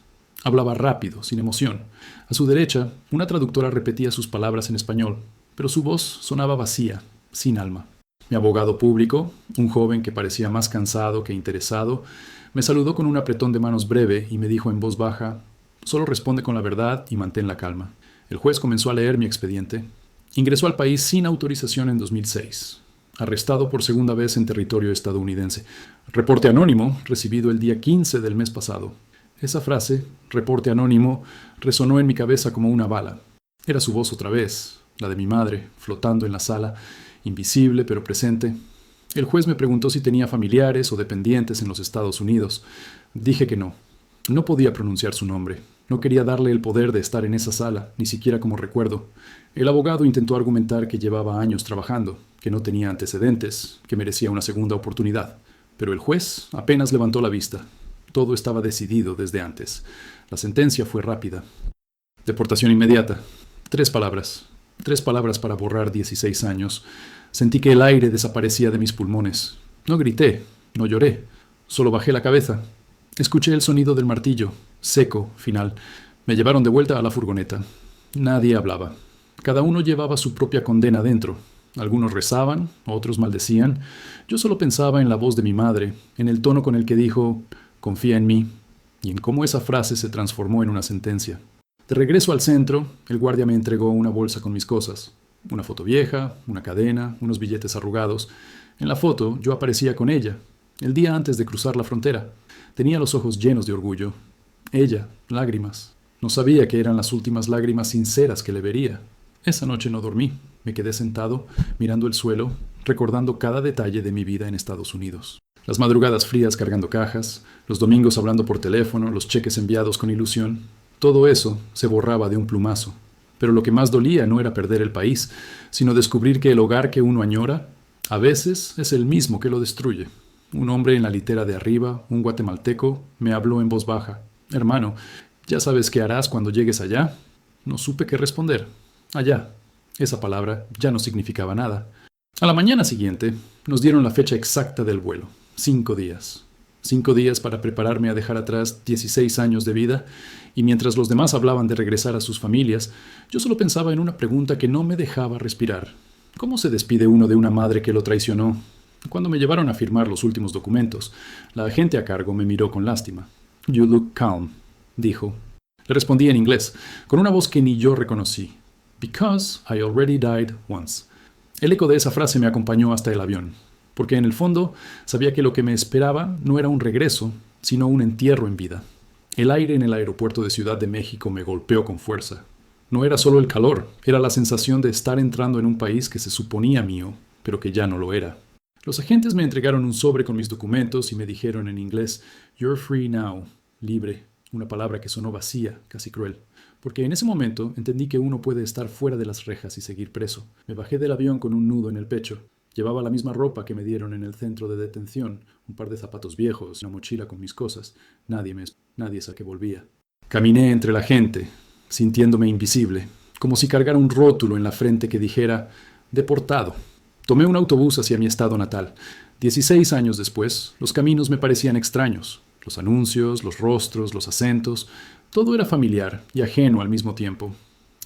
Hablaba rápido, sin emoción. A su derecha, una traductora repetía sus palabras en español, pero su voz sonaba vacía, sin alma. Mi abogado público, un joven que parecía más cansado que interesado, me saludó con un apretón de manos breve y me dijo en voz baja: «Solo responde con la verdad y mantén la calma». El juez comenzó a leer mi expediente. Ingresó al país sin autorización en 2006. Arrestado por segunda vez en territorio estadounidense. Reporte anónimo, recibido el día 15 del mes pasado. Esa frase, reporte anónimo, resonó en mi cabeza como una bala. Era su voz otra vez, la de mi madre, flotando en la sala, invisible pero presente. El juez me preguntó si tenía familiares o dependientes en los Estados Unidos. Dije que no. No podía pronunciar su nombre. No quería darle el poder de estar en esa sala, ni siquiera como recuerdo. El abogado intentó argumentar que llevaba años trabajando, que no tenía antecedentes, que merecía una segunda oportunidad. Pero el juez apenas levantó la vista. Todo estaba decidido desde antes. La sentencia fue rápida. Deportación inmediata. 3 palabras. 3 palabras para borrar 16 años. Sentí que el aire desaparecía de mis pulmones. No grité, no lloré. Solo bajé la cabeza. Escuché el sonido del martillo, seco, final. Me llevaron de vuelta a la furgoneta. Nadie hablaba. Cada uno llevaba su propia condena dentro. Algunos rezaban, otros maldecían. Yo solo pensaba en la voz de mi madre, en el tono con el que dijo: «Confía en mí», y en cómo esa frase se transformó en una sentencia. De regreso al centro, el guardia me entregó una bolsa con mis cosas. Una foto vieja, una cadena, unos billetes arrugados. En la foto yo aparecía con ella, el día antes de cruzar la frontera. Tenía los ojos llenos de orgullo. Ella, lágrimas. No sabía que eran las últimas lágrimas sinceras que le vería. Esa noche no dormí. Me quedé sentado, mirando el suelo, recordando cada detalle de mi vida en Estados Unidos. Las madrugadas frías cargando cajas, los domingos hablando por teléfono, los cheques enviados con ilusión. Todo eso se borraba de un plumazo. Pero lo que más dolía no era perder el país, sino descubrir que el hogar que uno añora, a veces es el mismo que lo destruye. Un hombre en la litera de arriba, un guatemalteco, me habló en voz baja: «Hermano, ¿ya sabes qué harás cuando llegues allá?» No supe qué responder. Allá. Esa palabra ya no significaba nada. A la mañana siguiente nos dieron la fecha exacta del vuelo. 5 días. 5 días para prepararme a dejar atrás 16 años de vida, y mientras los demás hablaban de regresar a sus familias, yo solo pensaba en una pregunta que no me dejaba respirar. ¿Cómo se despide uno de una madre que lo traicionó? Cuando me llevaron a firmar los últimos documentos, la agente a cargo me miró con lástima. «You look calm», dijo. Le respondí en inglés, con una voz que ni yo reconocí. «Because I already died once». El eco de esa frase me acompañó hasta el avión, porque en el fondo sabía que lo que me esperaba no era un regreso, sino un entierro en vida. El aire en el aeropuerto de Ciudad de México me golpeó con fuerza. No era solo el calor, era la sensación de estar entrando en un país que se suponía mío, pero que ya no lo era. Los agentes me entregaron un sobre con mis documentos y me dijeron en inglés: «You're free now», libre, una palabra que sonó vacía, casi cruel. Porque en ese momento entendí que uno puede estar fuera de las rejas y seguir preso. Me bajé del avión con un nudo en el pecho. Llevaba la misma ropa que me dieron en el centro de detención, un par de zapatos viejos, una mochila con mis cosas. Nadie sabía que volvía. Caminé entre la gente, sintiéndome invisible, como si cargara un rótulo en la frente que dijera: «Deportado». Tomé un autobús hacia mi estado natal. 16 años después, los caminos me parecían extraños. Los anuncios, los rostros, los acentos, todo era familiar y ajeno al mismo tiempo.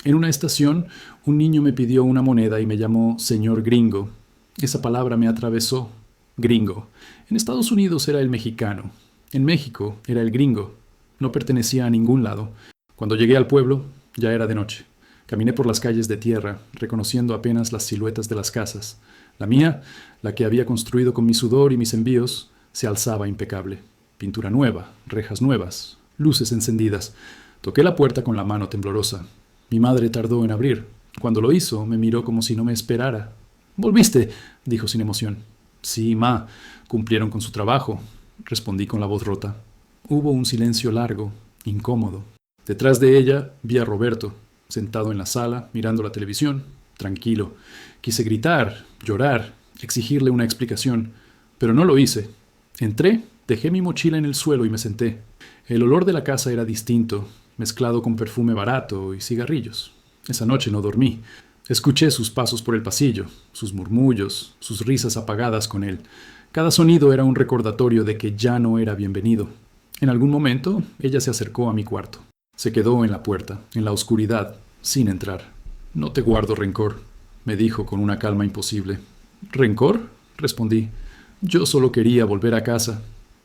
En una estación, un niño me pidió una moneda y me llamó señor gringo. Esa palabra me atravesó. Gringo. En Estados Unidos era el mexicano. En México era el gringo. No pertenecía a ningún lado. Cuando llegué al pueblo, ya era de noche. Caminé por las calles de tierra, reconociendo apenas las siluetas de las casas. La mía, la que había construido con mi sudor y mis envíos, se alzaba impecable. Pintura nueva, rejas nuevas, luces encendidas. Toqué la puerta con la mano temblorosa. Mi madre tardó en abrir. Cuando lo hizo, me miró como si no me esperara. «¿Volviste?», dijo sin emoción. «Sí, ma, cumplieron con su trabajo», respondí con la voz rota. Hubo un silencio largo, incómodo. Detrás de ella vi a Roberto, sentado en la sala, mirando la televisión, tranquilo. Quise gritar, llorar, exigirle una explicación, pero no lo hice. Entré, dejé mi mochila en el suelo y me senté. El olor de la casa era distinto, mezclado con perfume barato y cigarrillos. Esa noche no dormí. Escuché sus pasos por el pasillo, sus murmullos, sus risas apagadas con él. Cada sonido era un recordatorio de que ya no era bienvenido. En algún momento, ella se acercó a mi cuarto. Se quedó en la puerta, en la oscuridad, sin entrar. «No te guardo rencor», me dijo con una calma imposible. ¿Rencor? Respondí. Yo solo quería volver a casa.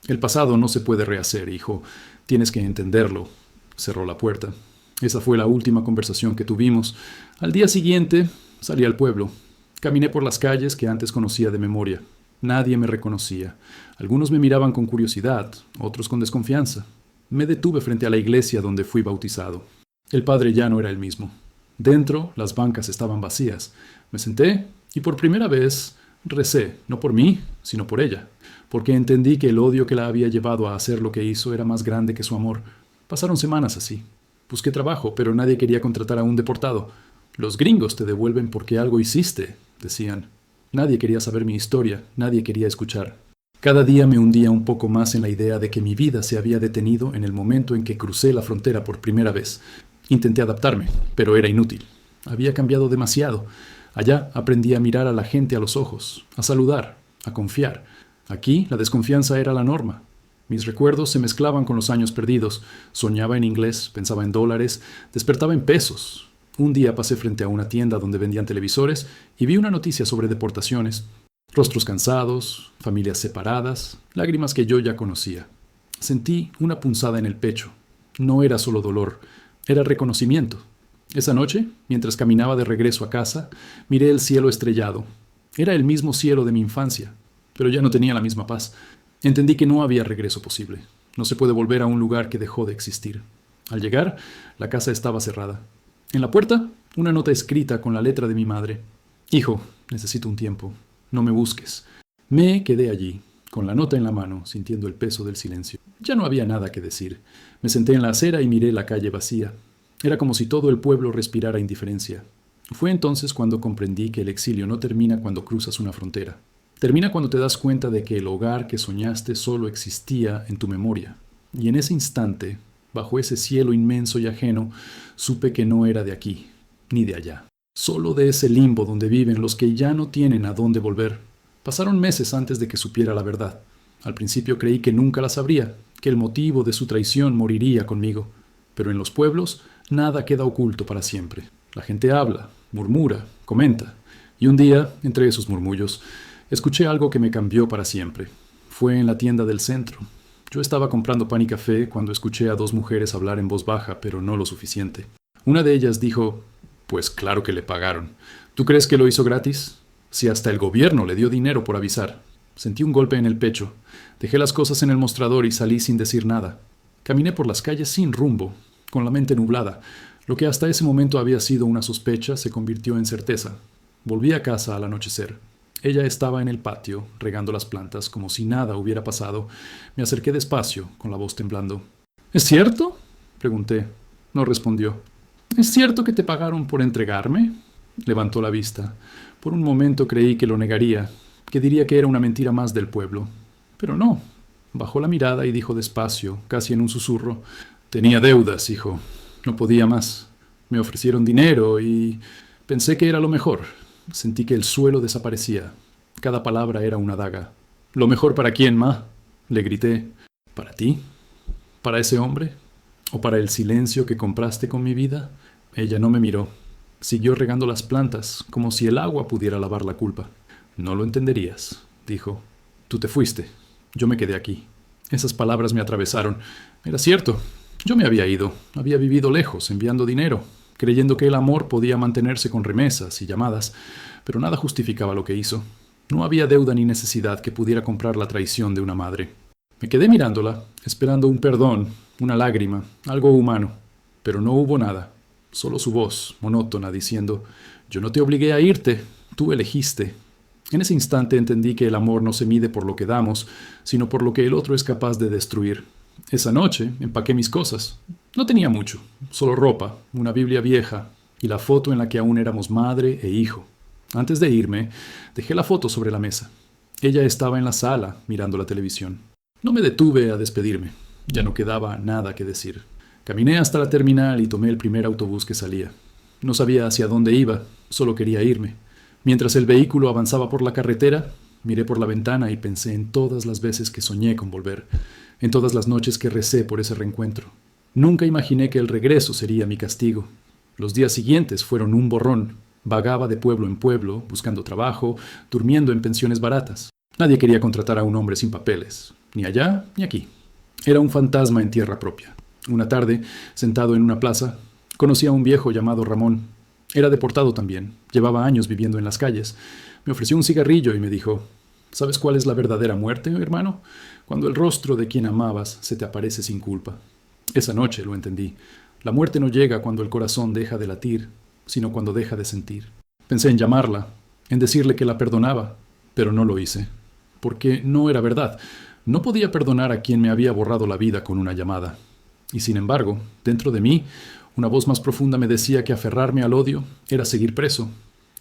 El pasado no se puede rehacer, hijo. Tienes que entenderlo. Cerró la puerta. Esa fue la última conversación que tuvimos. Al día siguiente salí al pueblo. Caminé por las calles que antes conocía de memoria. Nadie me reconocía. Algunos me miraban con curiosidad, otros con desconfianza. Me detuve frente a la iglesia donde fui bautizado. El padre ya no era el mismo. Dentro, las bancas estaban vacías. Me senté y por primera vez recé, no por mí, sino por ella, porque entendí que el odio que la había llevado a hacer lo que hizo era más grande que su amor. Pasaron semanas así. Busqué trabajo, pero nadie quería contratar a un deportado. Los gringos te devuelven porque algo hiciste, decían. Nadie quería saber mi historia, nadie quería escuchar. Cada día me hundía un poco más en la idea de que mi vida se había detenido en el momento en que crucé la frontera por primera vez. Intenté adaptarme, pero era inútil. Había cambiado demasiado. Allá aprendí a mirar a la gente a los ojos, a saludar, a confiar. Aquí la desconfianza era la norma. Mis recuerdos se mezclaban con los años perdidos. Soñaba en inglés, pensaba en dólares, despertaba en pesos. Un día pasé frente a una tienda donde vendían televisores y vi una noticia sobre deportaciones. Rostros cansados, familias separadas, lágrimas que yo ya conocía. Sentí una punzada en el pecho. No era solo dolor, era reconocimiento. Esa noche, mientras caminaba de regreso a casa, miré el cielo estrellado. Era el mismo cielo de mi infancia, pero ya no tenía la misma paz. Entendí que no había regreso posible. No se puede volver a un lugar que dejó de existir. Al llegar, la casa estaba cerrada. En la puerta, una nota escrita con la letra de mi madre. Hijo, necesito un tiempo. No me busques. Me quedé allí, con la nota en la mano, sintiendo el peso del silencio. Ya no había nada que decir. Me senté en la acera y miré la calle vacía. Era como si todo el pueblo respirara indiferencia. Fue entonces cuando comprendí que el exilio no termina cuando cruzas una frontera. Termina cuando te das cuenta de que el hogar que soñaste solo existía en tu memoria. Y en ese instante, bajo ese cielo inmenso y ajeno, supe que no era de aquí, ni de allá. Solo de ese limbo donde viven los que ya no tienen a dónde volver. Pasaron meses antes de que supiera la verdad. Al principio creí que nunca la sabría, que el motivo de su traición moriría conmigo. Pero en los pueblos, nada queda oculto para siempre. La gente habla, murmura, comenta. Y un día, entre esos murmullos, escuché algo que me cambió para siempre. Fue en la tienda del centro. Yo estaba comprando pan y café cuando escuché a dos mujeres hablar en voz baja, pero no lo suficiente. Una de ellas dijo, pues claro que le pagaron. ¿Tú crees que lo hizo gratis? Si hasta el gobierno le dio dinero por avisar. Sentí un golpe en el pecho. Dejé las cosas en el mostrador y salí sin decir nada. Caminé por las calles sin rumbo, con la mente nublada. Lo que hasta ese momento había sido una sospecha se convirtió en certeza. Volví a casa al anochecer. Ella estaba en el patio, regando las plantas, como si nada hubiera pasado. Me acerqué despacio, con la voz temblando. ¿Es cierto? Pregunté. No respondió. ¿Es cierto que te pagaron por entregarme? Levantó la vista. Por un momento creí que lo negaría, que diría que era una mentira más del pueblo. Pero no. Bajó la mirada y dijo despacio, casi en un susurro. Tenía deudas, hijo. No podía más. Me ofrecieron dinero y pensé que era lo mejor. Sentí que el suelo desaparecía. Cada palabra era una daga. ¿Lo mejor para quién, ma? Le grité. ¿Para ti? ¿Para ese hombre? ¿O para el silencio que compraste con mi vida? Ella no me miró. Siguió regando las plantas, como si el agua pudiera lavar la culpa. No lo entenderías, dijo. Tú te fuiste. Yo me quedé aquí. Esas palabras me atravesaron. Era cierto. Yo me había ido. Había vivido lejos, enviando dinero, creyendo que el amor podía mantenerse con remesas y llamadas, pero nada justificaba lo que hizo. No había deuda ni necesidad que pudiera comprar la traición de una madre. Me quedé mirándola, esperando un perdón, una lágrima, algo humano, pero no hubo nada, solo su voz, monótona, diciendo, «Yo no te obligué a irte, tú elegiste». En ese instante entendí que el amor no se mide por lo que damos, sino por lo que el otro es capaz de destruir. Esa noche empaqué mis cosas. No tenía mucho, solo ropa, una Biblia vieja y la foto en la que aún éramos madre e hijo. Antes de irme, dejé la foto sobre la mesa. Ella estaba en la sala, mirando la televisión. No me detuve a despedirme. Ya no quedaba nada que decir. Caminé hasta la terminal y tomé el primer autobús que salía. No sabía hacia dónde iba, solo quería irme. Mientras el vehículo avanzaba por la carretera, miré por la ventana y pensé en todas las veces que soñé con volver, en todas las noches que recé por ese reencuentro. Nunca imaginé que el regreso sería mi castigo. Los días siguientes fueron un borrón. Vagaba de pueblo en pueblo, buscando trabajo, durmiendo en pensiones baratas. Nadie quería contratar a un hombre sin papeles, ni allá ni aquí. Era un fantasma en tierra propia. Una tarde, sentado en una plaza, conocí a un viejo llamado Ramón. Era deportado también, llevaba años viviendo en las calles. Me ofreció un cigarrillo y me dijo: ¿sabes cuál es la verdadera muerte, hermano? Cuando el rostro de quien amabas se te aparece sin culpa. Esa noche lo entendí. La muerte no llega cuando el corazón deja de latir, sino cuando deja de sentir. Pensé en llamarla, en decirle que la perdonaba, pero no lo hice, porque no era verdad. No podía perdonar a quien me había borrado la vida con una llamada. Y sin embargo, dentro de mí, una voz más profunda me decía que aferrarme al odio era seguir preso.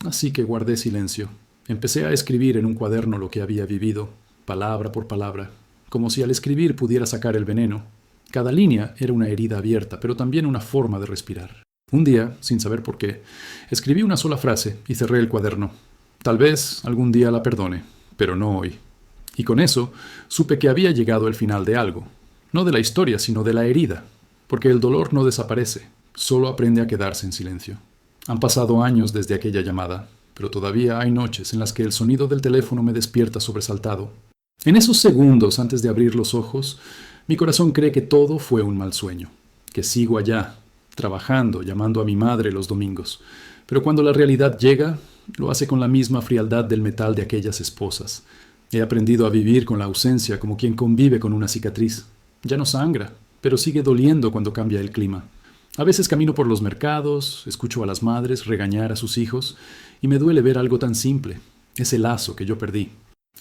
Así que guardé silencio. Empecé a escribir en un cuaderno lo que había vivido, palabra por palabra, como si al escribir pudiera sacar el veneno. Cada línea era una herida abierta, pero también una forma de respirar. Un día, sin saber por qué, escribí una sola frase y cerré el cuaderno. Tal vez algún día la perdone, pero no hoy. Y con eso supe que había llegado el final de algo. No de la historia, sino de la herida. Porque el dolor no desaparece, solo aprende a quedarse en silencio. Han pasado años desde aquella llamada, pero todavía hay noches en las que el sonido del teléfono me despierta sobresaltado. En esos segundos antes de abrir los ojos, mi corazón cree que todo fue un mal sueño, que sigo allá, trabajando, llamando a mi madre los domingos. Pero cuando la realidad llega, lo hace con la misma frialdad del metal de aquellas esposas. He aprendido a vivir con la ausencia como quien convive con una cicatriz. Ya no sangra, pero sigue doliendo cuando cambia el clima. A veces camino por los mercados, escucho a las madres regañar a sus hijos y me duele ver algo tan simple, ese lazo que yo perdí,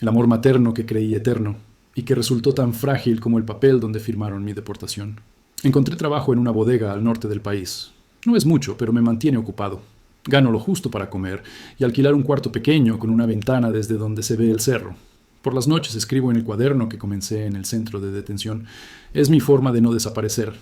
el amor materno que creí eterno y que resultó tan frágil como el papel donde firmaron mi deportación. Encontré trabajo en una bodega al norte del país. No es mucho, pero me mantiene ocupado. Gano lo justo para comer y alquilar un cuarto pequeño con una ventana desde donde se ve el cerro. Por las noches escribo en el cuaderno que comencé en el centro de detención. Es mi forma de no desaparecer.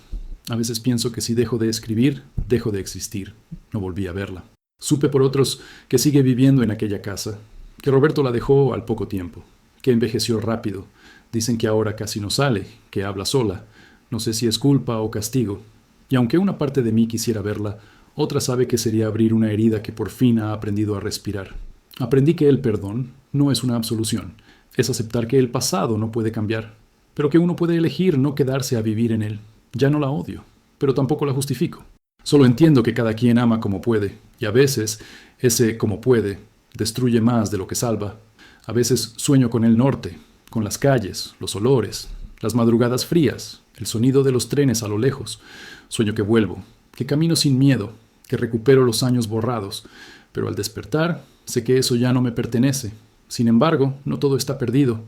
A veces pienso que si dejo de escribir, dejo de existir. No volví a verla. Supe por otros que sigue viviendo en aquella casa, que Roberto la dejó al poco tiempo, que envejeció rápido. Dicen que ahora casi no sale, que habla sola. No sé si es culpa o castigo. Y aunque una parte de mí quisiera verla, otra sabe que sería abrir una herida que por fin ha aprendido a respirar. Aprendí que el perdón no es una absolución. Es aceptar que el pasado no puede cambiar, pero que uno puede elegir no quedarse a vivir en él. Ya no la odio, pero tampoco la justifico. Solo entiendo que cada quien ama como puede, y a veces ese como puede destruye más de lo que salva. A veces sueño con el norte, con las calles, los olores, las madrugadas frías, el sonido de los trenes a lo lejos. Sueño que vuelvo, que camino sin miedo, que recupero los años borrados, pero al despertar sé que eso ya no me pertenece. Sin embargo, no todo está perdido.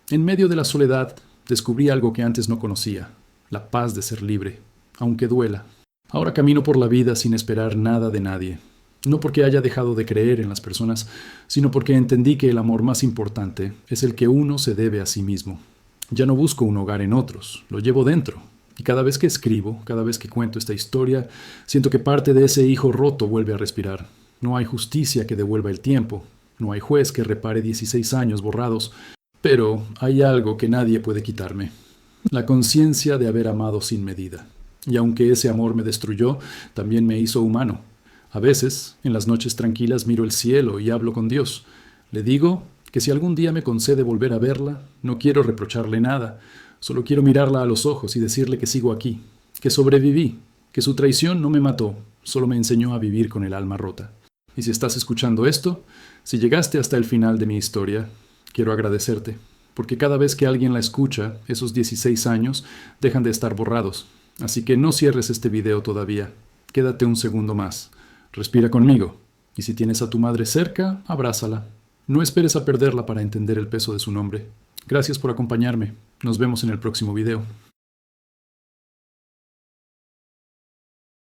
En medio de la soledad descubrí algo que antes no conocía, la paz de ser libre, aunque duela. Ahora camino por la vida sin esperar nada de nadie. No porque haya dejado de creer en las personas, sino porque entendí que el amor más importante es el que uno se debe a sí mismo. Ya no busco un hogar en otros, lo llevo dentro. Y cada vez que escribo, cada vez que cuento esta historia, siento que parte de ese hijo roto vuelve a respirar. No hay justicia que devuelva el tiempo, no hay juez que repare 16 años borrados, pero hay algo que nadie puede quitarme: la conciencia de haber amado sin medida. Y aunque ese amor me destruyó, también me hizo humano. A veces, en las noches tranquilas, miro el cielo y hablo con Dios. Le digo que si algún día me concede volver a verla, no quiero reprocharle nada. Solo quiero mirarla a los ojos y decirle que sigo aquí, que sobreviví, que su traición no me mató, solo me enseñó a vivir con el alma rota. Y si estás escuchando esto, si llegaste hasta el final de mi historia, quiero agradecerte, porque cada vez que alguien la escucha, esos 16 años dejan de estar borrados. Así que no cierres este video todavía. Quédate un segundo más. Respira conmigo. Y si tienes a tu madre cerca, abrázala. No esperes a perderla para entender el peso de su nombre. Gracias por acompañarme. Nos vemos en el próximo video.